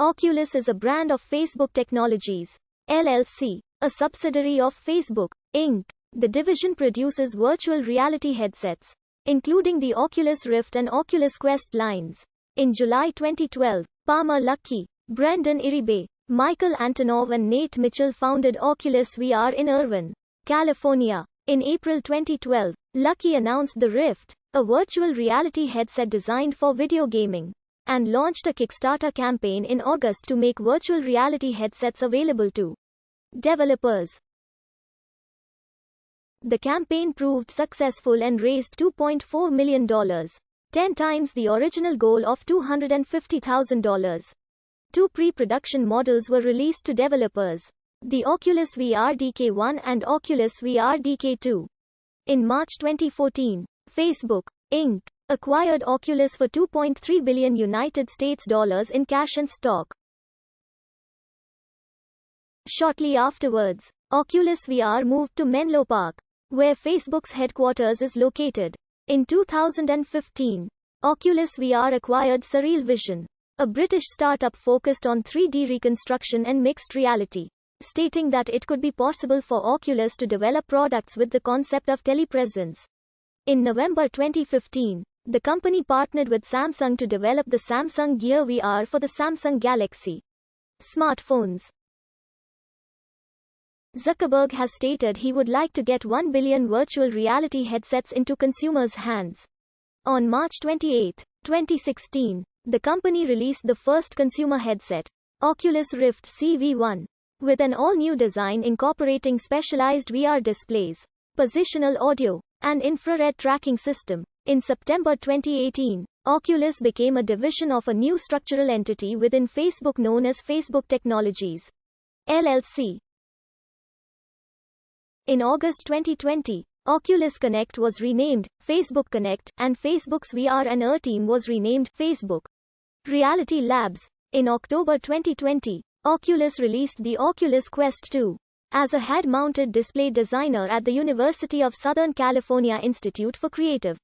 Oculus is a brand of Facebook Technologies, LLC, a subsidiary of Facebook, Inc. The division produces virtual reality headsets, including the Oculus Rift and Oculus Quest lines. In July 2012, Palmer Luckey, Brendan Iribe, Michael Antonov and Nate Mitchell founded Oculus VR in Irvine, California. In April 2012, Luckey announced the Rift, a virtual reality headset designed for video gaming, and launched a Kickstarter campaign in August to make virtual reality headsets available to developers. The campaign proved successful and raised $2.4 million, 10 times the original goal of $250,000. Two pre-production models were released to developers, the Oculus VR DK1 and Oculus VR DK2. In March 2014, Facebook, Inc. acquired Oculus for $2.3 billion United States dollars in cash and stock. Shortly afterwards, Oculus VR moved to Menlo Park, where Facebook's headquarters is located. In 2015, Oculus VR acquired Surreal Vision, a British startup focused on 3D reconstruction and mixed reality, stating that it could be possible for Oculus to develop products with the concept of telepresence. In November 2015, the company partnered with Samsung to develop the Samsung Gear VR for the Samsung Galaxy smartphones. Zuckerberg has stated he would like to get 1 billion virtual reality headsets into consumers' hands. On March 28, 2016, the company released the first consumer headset, Oculus Rift CV1, with an all-new design incorporating specialized VR displays, positional audio, and infrared tracking system. In September 2018, Oculus became a division of a new structural entity within Facebook known as Facebook Technologies, LLC. In August 2020, Oculus Connect was renamed Facebook Connect, and Facebook's VR and AR team was renamed Facebook Reality Labs. In October 2020, Oculus released the Oculus Quest 2 as a head-mounted display designer at the University of Southern California Institute for Creative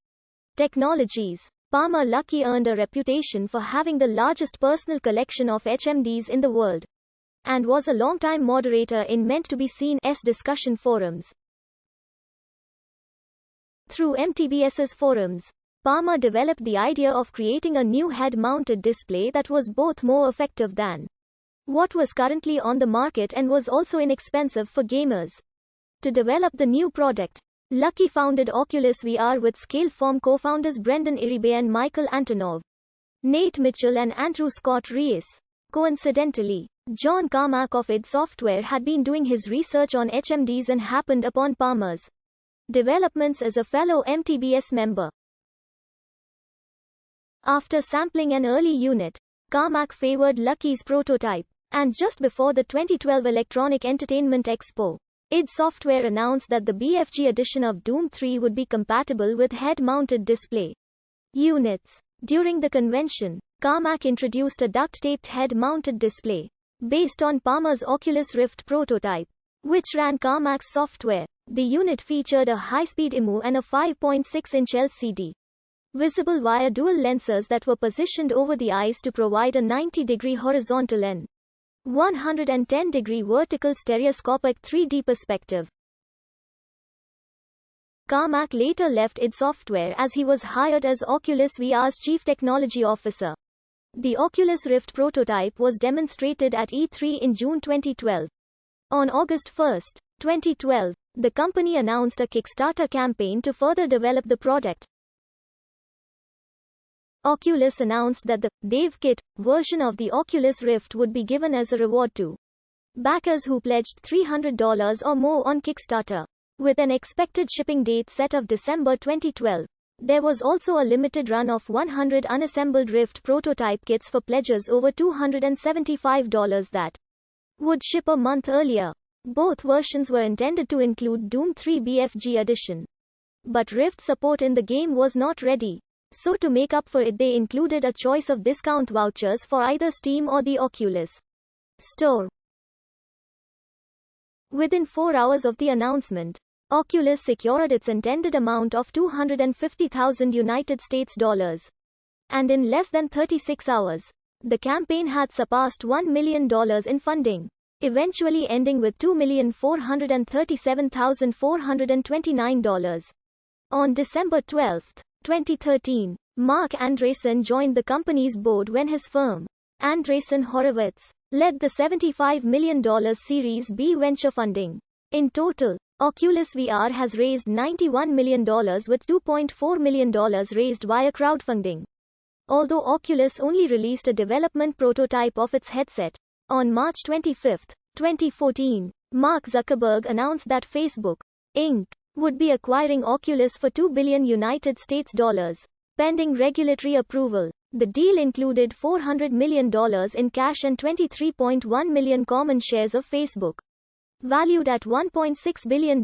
Technologies. Palmer Luckey earned a reputation for having the largest personal collection of HMDs in the world, and was a longtime moderator in meant-to-be-seen-s discussion forums. Through MTBS's forums, Palmer developed the idea of creating a new head-mounted display that was both more effective than what was currently on the market and was also inexpensive for gamers. To develop the new product, Luckey founded Oculus VR with Scaleform co-founders Brendan Iribe and Michael Antonov, Nate Mitchell and Andrew Scott Rees. Coincidentally, John Carmack of id Software had been doing his research on HMDs and happened upon Palmer's developments as a fellow MTBS member. After sampling an early unit, Carmack favored Luckey's prototype, and just before the 2012 Electronic Entertainment Expo, id Software announced that the BFG edition of Doom 3 would be compatible with head-mounted display units. During the convention, Carmack introduced a duct-taped head-mounted display based on Palmer's Oculus Rift prototype, which ran Carmack's software. The unit featured a high-speed IMU and a 5.6-inch LCD, visible via dual lenses that were positioned over the eyes to provide a 90-degree horizontal and 110-degree vertical stereoscopic 3D perspective. Carmack later left id Software as he was hired as Oculus VR's chief technology officer. The Oculus Rift prototype was demonstrated at E3 in June 2012. On August 1, 2012, the company announced a Kickstarter campaign to further develop the product. Oculus announced that the Dev Kit version of the Oculus Rift would be given as a reward to backers who pledged $300 or more on Kickstarter. With an expected shipping date set of December 2012, there was also a limited run of 100 unassembled Rift prototype kits for pledges over $275 that would ship a month earlier. Both versions were intended to include Doom 3 BFG edition, but Rift support in the game was not ready. So to make up for it, they included a choice of discount vouchers for either Steam or the Oculus Store. Within 4 hours of the announcement, Oculus secured its intended amount of $250,000 United States dollars. And in less than 36 hours, The campaign had surpassed $1 million in funding, eventually ending with $2,437,429. On December 12, 2013, Mark Andreessen joined the company's board when his firm, Andreessen Horowitz, led the $75 million Series B venture funding. In total, Oculus VR has raised $91 million with $2.4 million raised via crowdfunding. Although Oculus only released a development prototype of its headset, on March 25, 2014, Mark Zuckerberg announced that Facebook, Inc. would be acquiring Oculus for $2 billion United States dollars, pending regulatory approval. The deal included $400 million in cash and 23.1 million common shares of Facebook, valued at $1.6 billion,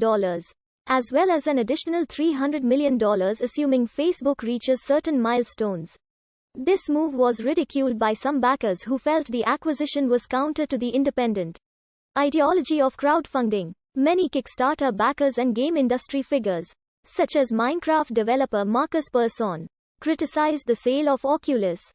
as well as an additional $300 million assuming Facebook reaches certain milestones. This move was ridiculed by some backers who felt the acquisition was counter to the independent ideology of crowdfunding. Many Kickstarter backers and game industry figures, such as Minecraft developer Marcus Persson, criticized the sale of Oculus.